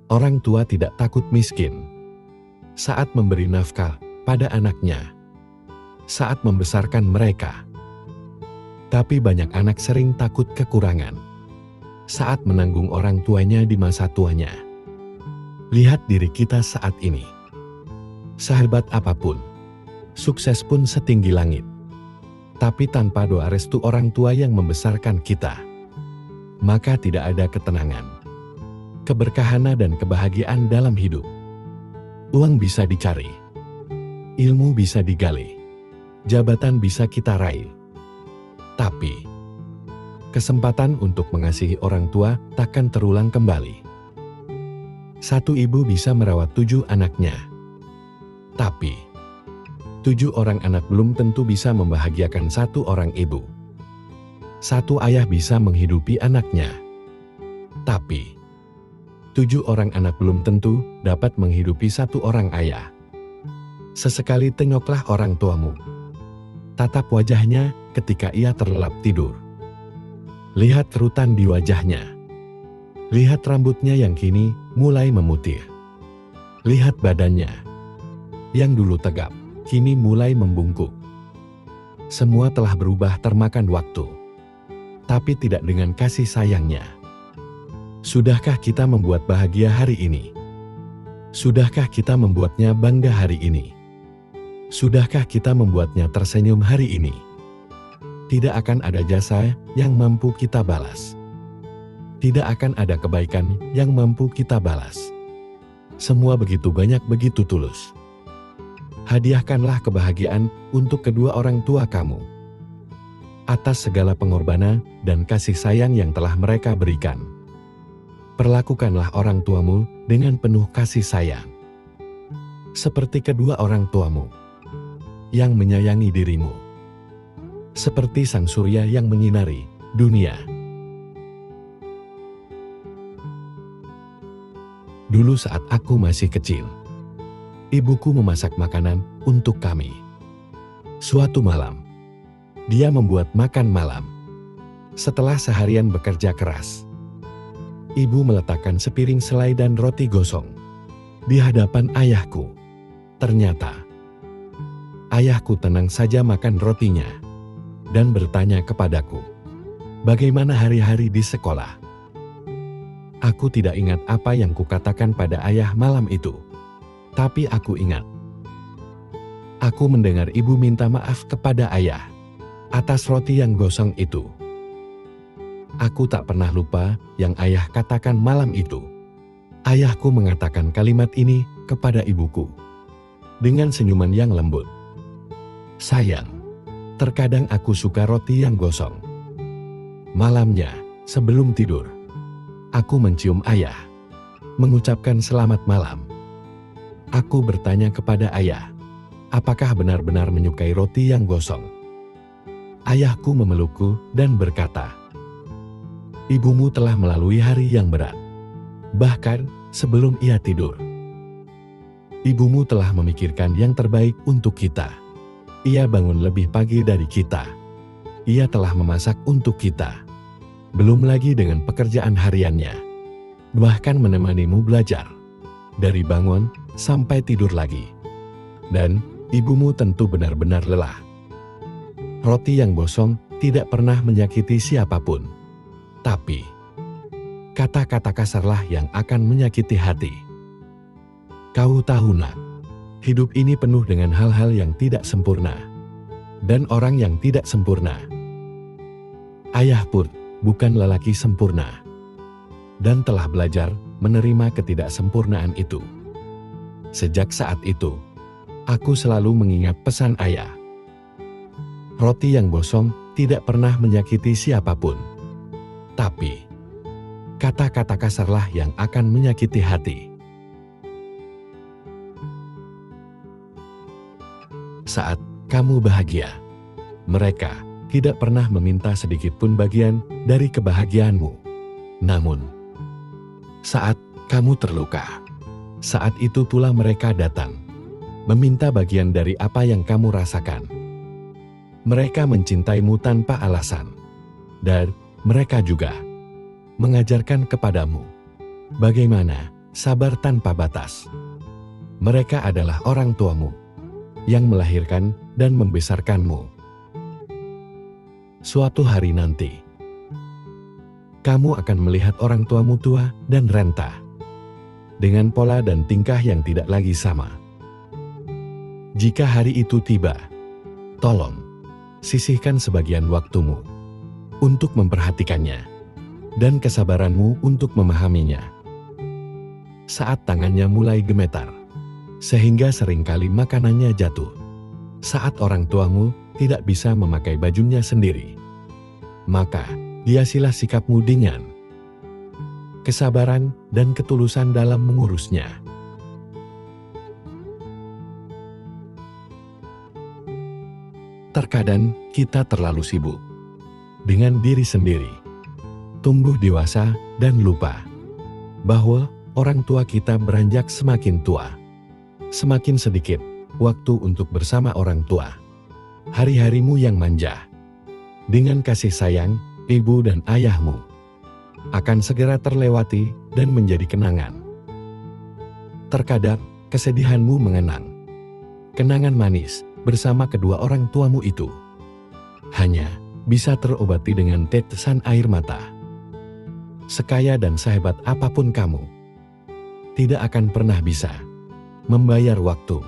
Orang tua tidak takut miskin saat memberi nafkah pada anaknya, saat membesarkan mereka. Tapi banyak anak sering takut kekurangan saat menanggung orang tuanya di masa tuanya. Lihat diri kita saat ini. Sehebat apapun, sukses pun setinggi langit, tapi tanpa doa restu orang tua yang membesarkan kita, maka tidak ada ketenangan, keberkahan dan kebahagiaan dalam hidup. Uang bisa dicari, ilmu bisa digali, jabatan bisa kita raih, tapi kesempatan untuk mengasihi orang tua takkan terulang kembali. Satu ibu bisa merawat 7 anaknya, tapi 7 orang anak belum tentu bisa membahagiakan 1 orang ibu. Satu ayah bisa menghidupi anaknya, tapi 7 orang anak belum tentu dapat menghidupi 1 orang ayah. Sesekali tengoklah orang tuamu. Tatap wajahnya ketika ia terlelap tidur. Lihat kerutan di wajahnya. Lihat rambutnya yang kini mulai memutih. Lihat badannya yang dulu tegap, kini mulai membungkuk. Semua telah berubah termakan waktu, tapi tidak dengan kasih sayangnya. Sudahkah kita membuat bahagia hari ini? Sudahkah kita membuatnya bangga hari ini? Sudahkah kita membuatnya tersenyum hari ini? Tidak akan ada jasa yang mampu kita balas. Tidak akan ada kebaikan yang mampu kita balas. Semua begitu banyak, begitu tulus. Hadiahkanlah kebahagiaan untuk kedua orang tua kamu. Atas segala pengorbanan dan kasih sayang yang telah mereka berikan. Perlakukanlah orang tuamu dengan penuh kasih sayang. Seperti kedua orang tuamu yang menyayangi dirimu. Seperti sang surya yang menyinari dunia. Dulu saat aku masih kecil, ibuku memasak makanan untuk kami. Suatu malam, dia membuat makan malam. Setelah seharian bekerja keras, ibu meletakkan sepiring selai dan roti gosong di hadapan ayahku. Ternyata, ayahku tenang saja makan rotinya dan bertanya kepadaku, "Bagaimana hari-hari di sekolah?" Aku tidak ingat apa yang kukatakan pada ayah malam itu. Tapi aku ingat. Aku mendengar ibu minta maaf kepada ayah atas roti yang gosong itu. Aku tak pernah lupa yang ayah katakan malam itu. Ayahku mengatakan kalimat ini kepada ibuku dengan senyuman yang lembut. "Sayang, terkadang aku suka roti yang gosong." Malamnya, sebelum tidur, aku mencium ayah, mengucapkan selamat malam. Aku bertanya kepada ayah, apakah benar-benar menyukai roti yang gosong? Ayahku memelukku dan berkata, "Ibumu telah melalui hari yang berat. Bahkan sebelum ia tidur, ibumu telah memikirkan yang terbaik untuk kita. Ia bangun lebih pagi dari kita. Ia telah memasak untuk kita. Belum lagi dengan pekerjaan hariannya. Bahkan menemanimu belajar. Dari bangun sampai tidur lagi. Dan ibumu tentu benar-benar lelah. Roti yang gosong tidak pernah menyakiti siapapun. Tapi, kata-kata kasarlah yang akan menyakiti hati. Kau tahu nak, hidup ini penuh dengan hal-hal yang tidak sempurna. Dan orang yang tidak sempurna. Ayah pun bukan lelaki sempurna, dan telah belajar menerima ketidaksempurnaan itu. Sejak saat itu, aku selalu mengingat pesan ayah. Roti yang gosong tidak pernah menyakiti siapapun. Tapi, kata-kata kasarlah yang akan menyakiti hati. Saat kamu bahagia, mereka tidak pernah meminta sedikit pun bagian dari kebahagiaanmu. Namun, saat kamu terluka, saat itu pula mereka datang, meminta bagian dari apa yang kamu rasakan. Mereka mencintaimu tanpa alasan, dan mereka juga mengajarkan kepadamu bagaimana sabar tanpa batas. Mereka adalah orang tuamu yang melahirkan dan membesarkanmu. Suatu hari nanti, kamu akan melihat orang tuamu tua dan renta, dengan pola dan tingkah yang tidak lagi sama. Jika hari itu tiba, tolong sisihkan sebagian waktumu untuk memperhatikannya dan kesabaranmu untuk memahaminya. Saat tangannya mulai gemetar, sehingga seringkali makanannya jatuh. Saat orang tuamu tidak bisa memakai bajunya sendiri, maka hiasilah sikapmu dengan kesabaran dan ketulusan dalam mengurusnya. Terkadang kita terlalu sibuk dengan diri sendiri, tumbuh dewasa dan lupa bahwa orang tua kita beranjak semakin tua. Semakin sedikit waktu untuk bersama orang tua. Hari-harimu yang manja dengan kasih sayang ibu dan ayahmu akan segera terlewati dan menjadi kenangan. Terkadang kesedihanmu mengenang kenangan manis bersama kedua orang tuamu itu hanya bisa terobati dengan tetesan air mata. Sekaya dan sehebat apapun kamu, tidak akan pernah bisa membayar waktu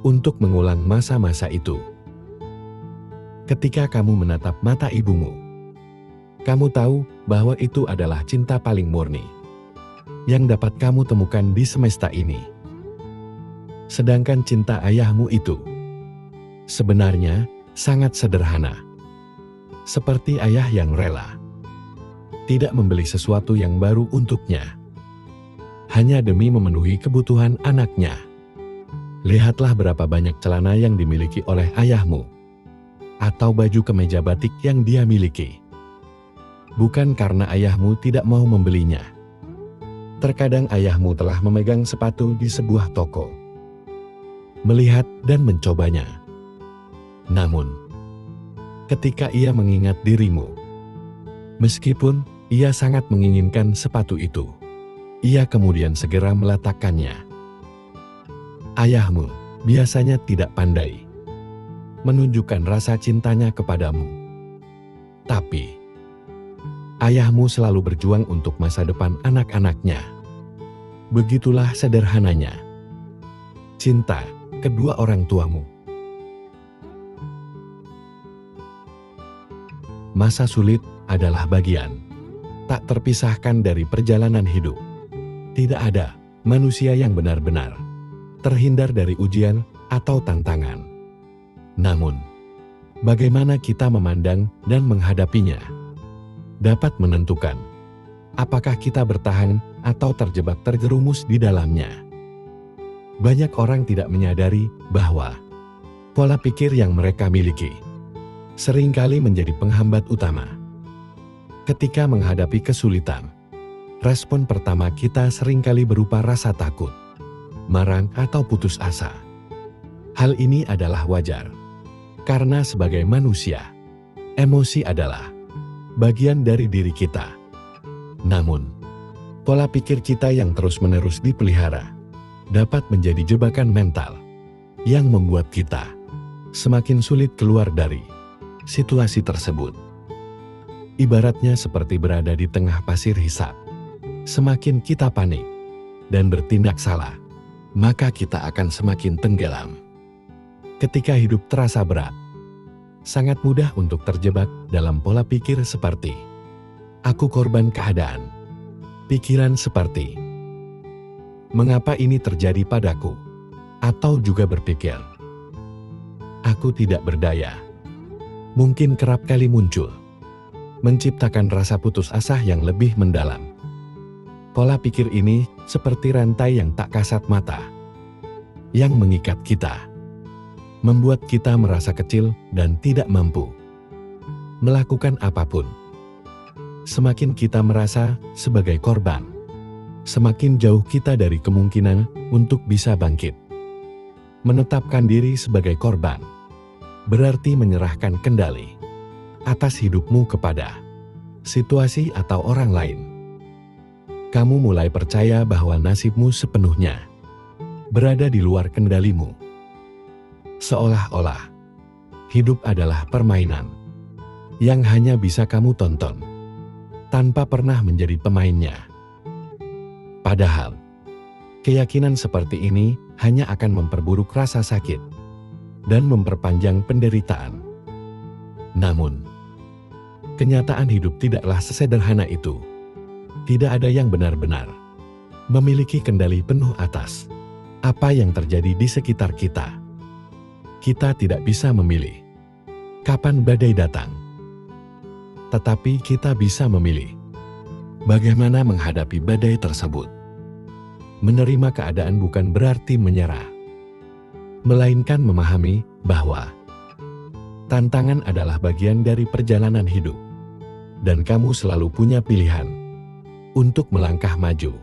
untuk mengulang masa-masa itu. Ketika kamu menatap mata ibumu, kamu tahu bahwa itu adalah cinta paling murni yang dapat kamu temukan di semesta ini. Sedangkan cinta ayahmu itu sebenarnya sangat sederhana. Seperti ayah yang rela tidak membeli sesuatu yang baru untuknya hanya demi memenuhi kebutuhan anaknya. Lihatlah berapa banyak celana yang dimiliki oleh ayahmu, atau baju kemeja batik yang dia miliki. Bukan karena ayahmu tidak mau membelinya. Terkadang ayahmu telah memegang sepatu di sebuah toko, melihat dan mencobanya. Namun, ketika ia mengingat dirimu, meskipun ia sangat menginginkan sepatu itu, ia kemudian segera meletakkannya. Ayahmu biasanya tidak pandai menunjukkan rasa cintanya kepadamu. Tapi, ayahmu selalu berjuang untuk masa depan anak-anaknya. Begitulah sederhananya cinta kedua orang tuamu. Masa sulit adalah bagian tak terpisahkan dari perjalanan hidup. Tidak ada manusia yang benar-benar terhindar dari ujian atau tantangan. Namun, bagaimana kita memandang dan menghadapinya dapat menentukan apakah kita bertahan atau terjebak terjerumus di dalamnya. Banyak orang tidak menyadari bahwa pola pikir yang mereka miliki seringkali menjadi penghambat utama. Ketika menghadapi kesulitan, respon pertama kita seringkali berupa rasa takut, marah, atau putus asa. Hal ini adalah wajar, karena sebagai manusia, emosi adalah bagian dari diri kita. Namun, pola pikir kita yang terus-menerus dipelihara dapat menjadi jebakan mental yang membuat kita semakin sulit keluar dari situasi tersebut. Ibaratnya seperti berada di tengah pasir hisap. Semakin kita panik dan bertindak salah, maka kita akan semakin tenggelam. Ketika hidup terasa berat, sangat mudah untuk terjebak dalam pola pikir seperti aku korban keadaan. Pikiran seperti mengapa ini terjadi padaku? Atau juga berpikir aku tidak berdaya. Mungkin kerap kali muncul, menciptakan rasa putus asa yang lebih mendalam. Pola pikir ini seperti rantai yang tak kasat mata, yang mengikat kita, membuat kita merasa kecil dan tidak mampu melakukan apapun. Semakin kita merasa sebagai korban, semakin jauh kita dari kemungkinan untuk bisa bangkit. Menetapkan diri sebagai korban berarti menyerahkan kendali atas hidupmu kepada situasi atau orang lain. kamu mulai percaya bahwa nasibmu sepenuhnya berada di luar kendalimu. Seolah-olah hidup adalah permainan yang hanya bisa kamu tonton tanpa pernah menjadi pemainnya. Padahal, keyakinan seperti ini hanya akan memperburuk rasa sakit dan memperpanjang penderitaan. Namun, kenyataan hidup tidaklah sesederhana itu. Tidak ada yang benar-benar memiliki kendali penuh atas apa yang terjadi di sekitar kita. Kita tidak bisa memilih kapan badai datang, tetapi kita bisa memilih bagaimana menghadapi badai tersebut. Menerima keadaan bukan berarti menyerah, melainkan memahami bahwa tantangan adalah bagian dari perjalanan hidup, dan kamu selalu punya pilihan untuk melangkah maju.